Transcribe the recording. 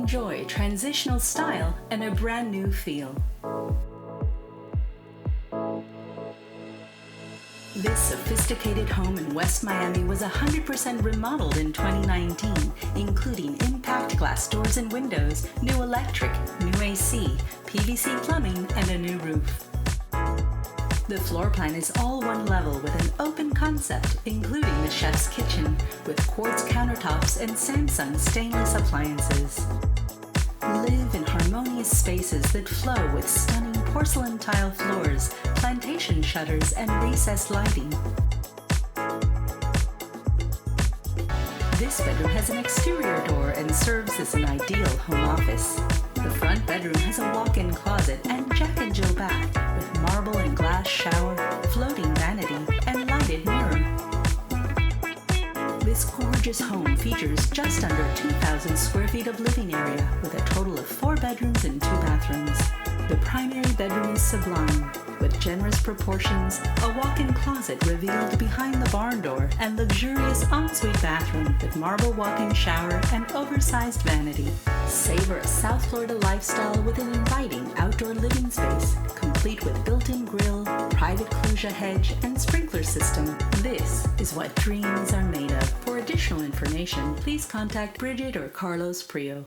Enjoy transitional style and a brand new feel. This sophisticated home in West Miami was 100% remodeled in 2019, including impact glass doors and windows, new electric, new AC, PVC plumbing, and a new roof. The floor plan is all one level with an open concept, including the chef's kitchen, with quartz countertops and Samsung stainless appliances. Live in harmonious spaces that flow with stunning porcelain tile floors, plantation shutters, and recessed lighting. This bedroom has an exterior door and serves as an ideal home office. The front bedroom has a walk-in closet and Jack and Jill bath with marble and glass shower, floating vanity, and lighted mirror. This gorgeous home features just under 2,000 square feet of living area with a total of 4 bedrooms and 2 bathrooms. The primary bedroom is sublime, with generous proportions, a walk-in closet revealed behind the barn door, and luxurious ensuite bathroom with marble walk-in shower and oversized vanity. Savor a South Florida lifestyle with an inviting outdoor living space, complete with built-in grill, private closure hedge, and sprinkler system. This is what dreams are made of. For additional information, please contact Bridget or Carlos Prio.